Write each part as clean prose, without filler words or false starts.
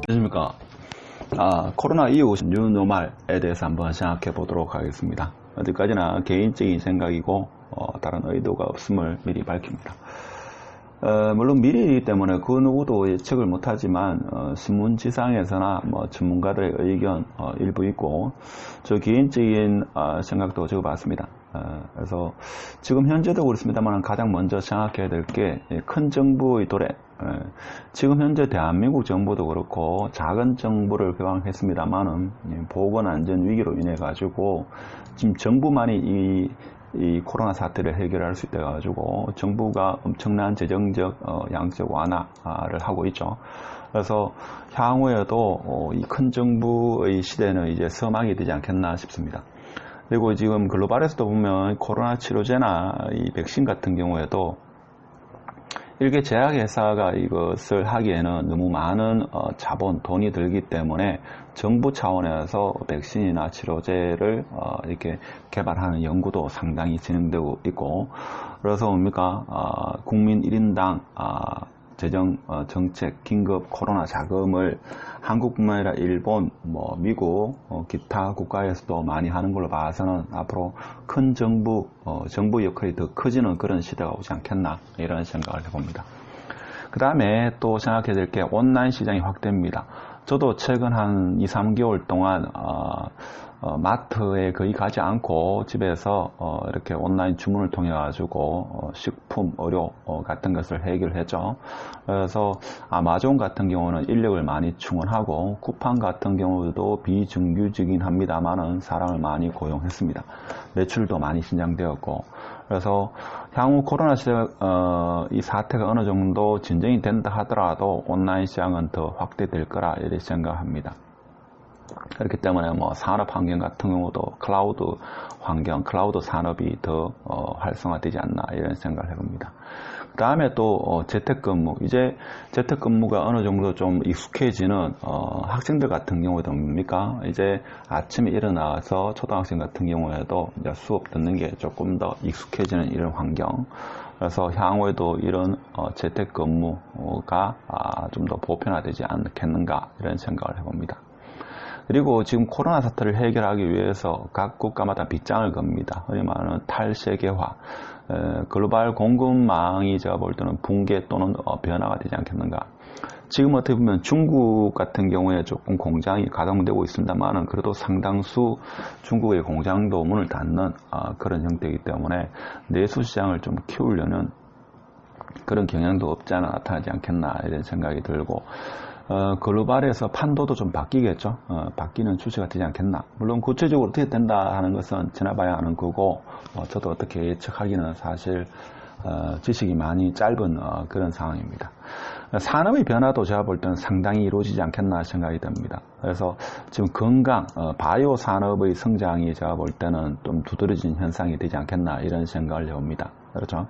안녕하십니까. 코로나 이후 뉴노멀에 대해서 한번 생각해 보도록 하겠습니다. 어디까지나 개인적인 생각이고 다른 의도가 없음을 미리 밝힙니다. 물론 미래이기 때문에 그 누구도 예측을 못하지만 신문지상에서나 전문가들의 의견 일부 있고 저 개인적인 생각도 적어봤습니다. 그래서 지금 현재도 그렇습니다만 가장 먼저 생각해야 될 게 큰 정부의 도래. 지금 현재 대한민국 정부도 그렇고 작은 정부를 개방했습니다만은 보건안전 위기로 인해 가지고 지금 정부만이 이 코로나 사태를 해결할 수 있다 가지고 정부가 엄청난 재정적 양적 완화를 하고 있죠. 그래서 향후에도 이 큰 정부의 시대는 이제 서막이 되지 않겠나 싶습니다. 그리고 지금 글로벌에서도 보면 코로나 치료제나 이 백신 같은 경우에도 일개 제약회사가 이것을 하기에는 너무 많은 자본, 돈이 들기 때문에 정부 차원에서 백신이나 치료제를 이렇게 개발하는 연구도 상당히 진행되고 있고, 그래서 뭡니까? 국민 1인당 재정 정책 긴급 코로나 자금을 한국뿐만 아니라 일본, 미국, 기타 국가에서도 많이 하는 걸로 봐서는 앞으로 큰 정부 역할이 더 커지는 그런 시대가 오지 않겠나 이런 생각을 해봅니다. 그 다음에 또 생각해야 될 게 온라인 시장이 확대입니다. 저도 최근 한 2, 3개월 동안 마트에 거의 가지 않고 집에서 이렇게 온라인 주문을 통해 가지고 식품, 의료 같은 것을 해결했죠. 그래서 아마존 같은 경우는 인력을 많이 충원하고 쿠팡 같은 경우도 비정규직이긴 합니다만은 사람을 많이 고용했습니다. 매출도 많이 신장되었고, 그래서 향후 코로나 이 사태가 어느 정도 진정이 된다 하더라도 온라인 시장은 더 확대될 거라 이렇게 생각합니다. 그렇기 때문에 산업 환경 같은 경우도 클라우드 환경, 클라우드 산업이 더 활성화되지 않나 이런 생각을 해봅니다. 그 다음에 또 재택근무, 이제 재택근무가 어느 정도 좀 익숙해지는 학생들 같은 경우도 뭡니까? 이제 아침에 일어나서 초등학생 같은 경우에도 이제 수업 듣는 게 조금 더 익숙해지는 이런 환경. 그래서 향후에도 이런 재택근무가 좀 더 보편화되지 않겠는가 이런 생각을 해봅니다. 그리고 지금 코로나 사태를 해결하기 위해서 각 국가마다 빗장을 겁니다. 흔히 말하는 탈세계화, 글로벌 공급망이 제가 볼 때는 붕괴 또는 변화가 되지 않겠는가. 지금 어떻게 보면 중국 같은 경우에 조금 공장이 가동되고 있습니다만은 그래도 상당수 중국의 공장도 문을 닫는 그런 형태이기 때문에 내수 시장을 좀 키우려는 그런 경향도 없지 않아 나타나지 않겠나 이런 생각이 들고, 글로벌에서 판도도 좀 바뀌겠죠. 바뀌는 추세가 되지 않겠나. 물론 구체적으로 어떻게 된다 하는 것은 지나봐야 하는 거고, 저도 어떻게 예측하기는 사실 지식이 많이 짧은 그런 상황입니다. 산업의 변화도 제가 볼 때는 상당히 이루어지지 않겠나 생각이 듭니다. 그래서 지금 건강, 바이오 산업의 성장이 제가 볼 때는 좀 두드러진 현상이 되지 않겠나 이런 생각을 해봅니다. 그렇죠.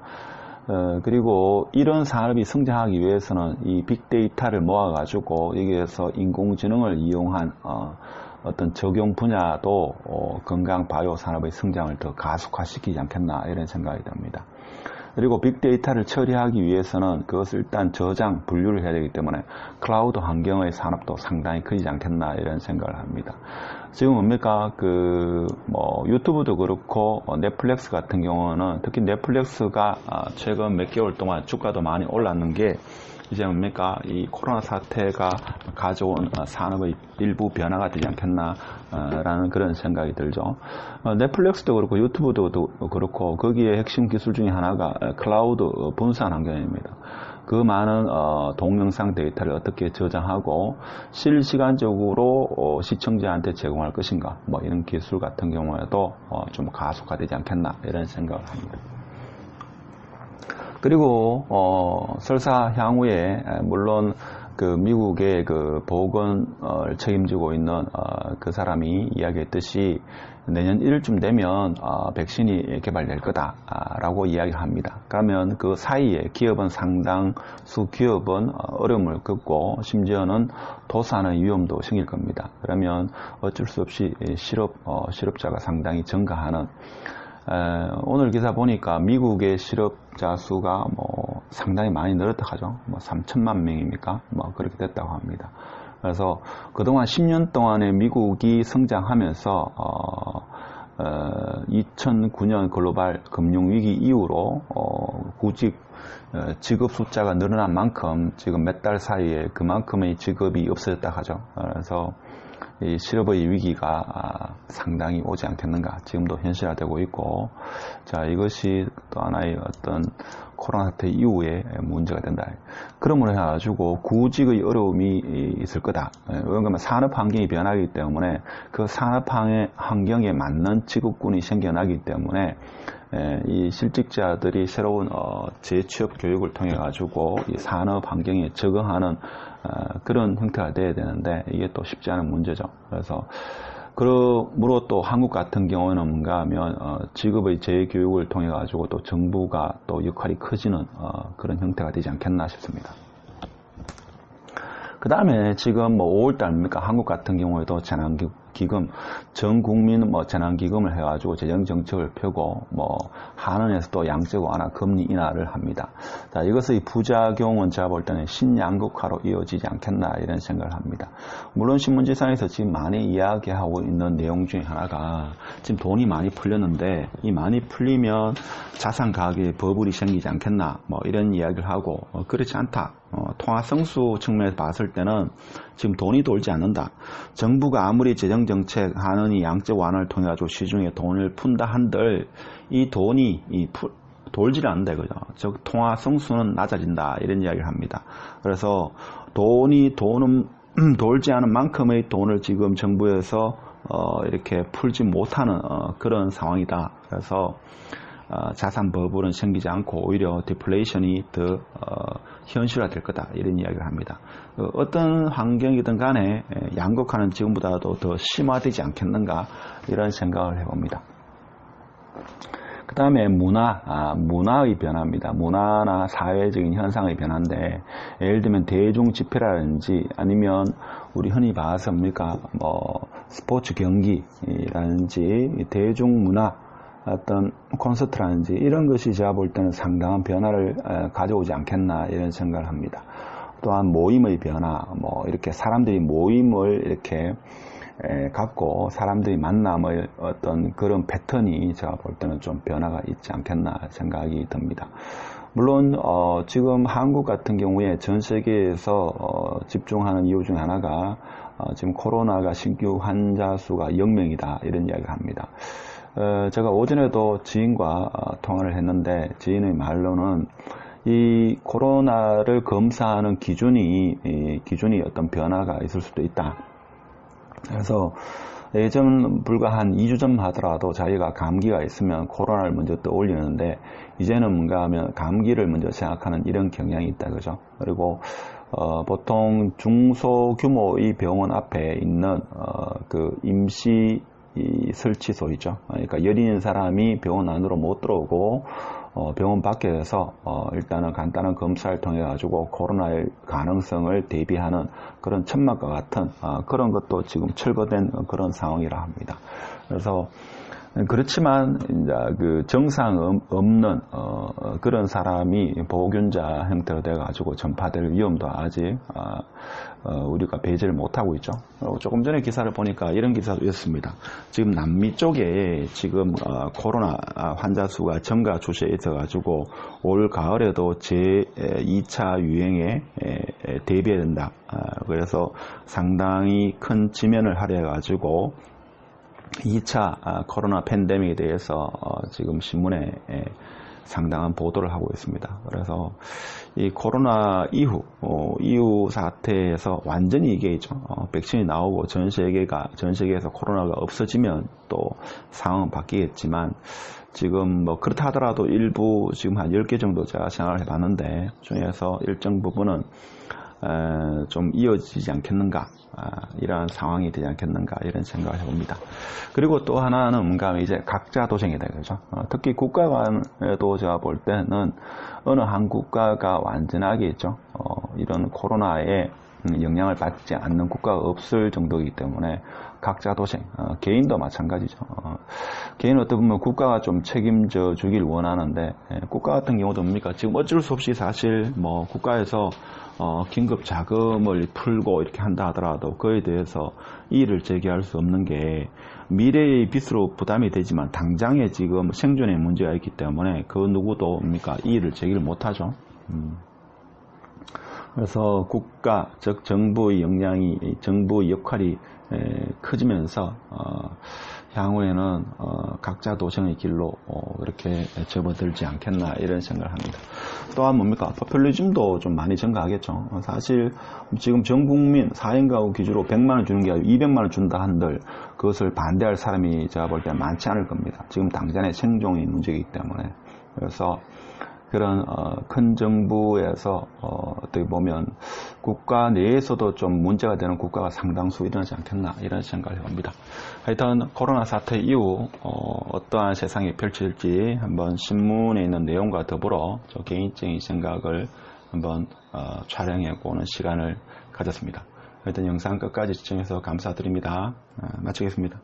그리고 이런 산업이 성장하기 위해서는 이 빅데이터를 모아가지고 여기에서 인공지능을 이용한 어떤 적용 분야도 건강 바이오 산업의 성장을 더 가속화시키지 않겠나 이런 생각이 듭니다. 그리고 빅데이터를 처리하기 위해서는 그것을 일단 저장, 분류를 해야 되기 때문에 클라우드 환경의 산업도 상당히 커지지 않겠나 이런 생각을 합니다. 지금 뭡니까? 유튜브도 그렇고, 넷플릭스 같은 경우는 특히 넷플릭스가 최근 몇 개월 동안 주가도 많이 올랐는 게 이제 뭡니까? 이 코로나 사태가 가져온 산업의 일부 변화가 되지 않겠나 라는 그런 생각이 들죠. 넷플릭스도 그렇고 유튜브도 그렇고 거기에 핵심 기술 중에 하나가 클라우드 분산 환경입니다. 그 많은 동영상 데이터를 어떻게 저장하고 실시간적으로 시청자한테 제공할 것인가, 이런 기술 같은 경우에도 좀 가속화되지 않겠나 이런 생각을 합니다. 그리고 설사 향후에 물론 그 미국의 그 보건을 책임지고 있는 그 사람이 이야기했듯이 내년 1월쯤 되면 백신이 개발될 거다라고 이야기를 합니다. 그러면 그 사이에 기업은 상당수 기업은 어려움을 겪고 심지어는 도산의 위험도 생길 겁니다. 그러면 어쩔 수 없이 실업자가 상당히 증가하는 오늘 기사 보니까 미국의 실업자 수가 뭐 상당히 많이 늘었다 하죠. 뭐 3천만 명입니까? 뭐 그렇게 됐다고 합니다. 그래서 그동안 10년 동안에 미국이 성장하면서 2009년 글로벌 금융위기 이후로 구직 직업 숫자가 늘어난 만큼 지금 몇 달 사이에 그만큼의 직업이 없어졌다 하죠. 그래서 이 실업의 위기가 상당히 오지 않겠는가, 지금도 현실화되고 있고, 자, 이것이 또 하나의 어떤 코로나 사태 이후에 문제가 된다. 그러므로 해가지고 구직의 어려움이 있을 거다. 왜냐하면 산업 환경이 변하기 때문에 그 산업 환경에 맞는 직업군이 생겨나기 때문에 이 실직자들이 새로운 재취업 교육을 통해 가지고 이 산업 환경에 적응하는 그런 형태가 돼야 되는데 이게 또 쉽지 않은 문제죠. 그래서 그러므로 또 한국 같은 경우는 뭔가 하면 직업의 재교육을 통해 가지고 또 정부가 또 역할이 커지는 그런 형태가 되지 않겠나 싶습니다. 그 다음에 지금 뭐 5월달입니까? 한국 같은 경우에도 재난기금, 전 국민 뭐 재난기금을 해가지고 재정정책을 펴고 뭐 한은에서도 양적 완화 금리 인하를 합니다. 자, 이것의 부작용은 제가 볼 때는 신양극화로 이어지지 않겠나 이런 생각을 합니다. 물론 신문지상에서 지금 많이 이야기하고 있는 내용 중에 하나가 지금 돈이 많이 풀렸는데 이 많이 풀리면 자산 가격에 버블이 생기지 않겠나 뭐 이런 이야기를 하고 그렇지 않다. 통화성수 측면에서 봤을 때는 지금 돈이 돌지 않는다. 정부가 아무리 재정정책 하는 이 양적 완화를 통해 가지고 시중에 돈을 푼다 한들 이 돈이 돌지를 않는다 이거죠. 즉 통화성수는 낮아진다 이런 이야기를 합니다. 그래서 돈은 돌지 않은 만큼의 돈을 지금 정부에서 이렇게 풀지 못하는 그런 상황이다. 그래서 자산 버블은 생기지 않고 오히려 디플레이션이 더 현실화될 거다 이런 이야기를 합니다. 어떤 환경이든 간에 양극화는 지금보다도 더 심화되지 않겠는가 이런 생각을 해봅니다. 그 다음에 문화의 변화입니다. 문화나 사회적인 현상의 변화인데 예를 들면 대중 집회라든지 아니면 우리 흔히 봐서 뭐 스포츠 경기라든지 대중문화 어떤 콘서트라든지 이런 것이 제가 볼 때는 상당한 변화를 가져오지 않겠나 이런 생각을 합니다. 또한 모임의 변화, 뭐 이렇게 사람들이 모임을 이렇게 갖고 사람들이 만남의 어떤 그런 패턴이 제가 볼 때는 좀 변화가 있지 않겠나 생각이 듭니다. 물론 지금 한국 같은 경우에 전 세계에서 집중하는 이유 중 하나가 지금 코로나가 신규 환자 수가 0명이다 이런 이야기를 합니다. 제가 오전에도 지인과 통화를 했는데 지인의 말로는 이 코로나를 검사하는 기준이 어떤 변화가 있을 수도 있다. 그래서 예전 불과 한 2주 전 하더라도 자기가 감기가 있으면 코로나를 먼저 떠올리는데 이제는 뭔가 하면 감기를 먼저 생각하는 이런 경향이 있다 그죠. 그리고 보통 중소규모의 병원 앞에 있는 그 임시 설치소 있죠. 그러니까 열이 있는 사람이 병원 안으로 못 들어오고 병원 밖에서 일단은 간단한 검사를 통해 가지고 코로나의 가능성을 대비하는 그런 천막과 같은 그런 것도 지금 철거된 그런 상황이라 합니다. 그래서 그렇지만 이제 그 정상 없는 그런 사람이 보균자 형태로 돼 가지고 전파될 위험도 아직 우리가 배제를 못하고 있죠. 조금 전에 기사를 보니까 이런 기사도 있습니다. 지금 남미 쪽에 지금 코로나 환자 수가 증가 추세에 있어 가지고 올 가을에도 제2차 유행에 대비해야 된다. 그래서 상당히 큰 지면을 할애해 가지고 2차 코로나 팬데믹에 대해서 지금 신문에 상당한 보도를 하고 있습니다. 그래서 이 코로나 이후 사태에서 완전히 이게 있죠. 백신이 나오고 전 세계에서 코로나가 없어지면 또 상황은 바뀌겠지만 지금 뭐 그렇다 하더라도 일부 지금 한 10개 정도 제가 생각을 해봤는데 중에서 일정 부분은 좀 이어지지 않겠는가, 이러한 상황이 되지 않겠는가 이런 생각을 해봅니다. 그리고 또 하나는 뭔가 이제 각자 도생이다, 그죠? 특히 국가 간에도 제가 볼 때는 어느 한 국가가 완전하게 있죠. 이런 코로나에 영향을 받지 않는 국가가 없을 정도이기 때문에 각자 도생, 개인도 마찬가지죠. 개인은 어떻게 보면 국가가 좀 책임져 주길 원하는데, 국가 같은 경우도 뭡니까? 지금 어쩔 수 없이 사실 뭐 국가에서 긴급 자금을 풀고 이렇게 한다 하더라도 그에 대해서 이의를 제기할 수 없는 게 미래의 빚으로 부담이 되지만 당장에 지금 생존에 문제가 있기 때문에 그 누구도 뭡니까? 이의를 제기를 못하죠. 그래서 국가, 즉 정부의 역량이, 정부의 역할이 커지면서 향후에는 각자 도생의 길로 이렇게 접어들지 않겠나 이런 생각을 합니다. 또한 뭡니까? 포퓰리즘도 좀 많이 증가하겠죠. 사실 지금 전 국민 4인 가구 기준으로 100만 원 주는 게 아니라 200만 원 준다 한들 그것을 반대할 사람이 제가 볼 때 많지 않을 겁니다. 지금 당장의 생존이 문제이기 때문에. 그래서 그런 큰 정부에서 어떻게 보면 국가 내에서도 좀 문제가 되는 국가가 상당수 일어나지 않겠나 이런 생각을 해봅니다. 하여튼 코로나 사태 이후 어떠한 세상이 펼쳐질지 한번 신문에 있는 내용과 더불어 저 개인적인 생각을 한번 촬영해 보는 시간을 가졌습니다. 하여튼 영상 끝까지 시청해서 감사드립니다. 마치겠습니다.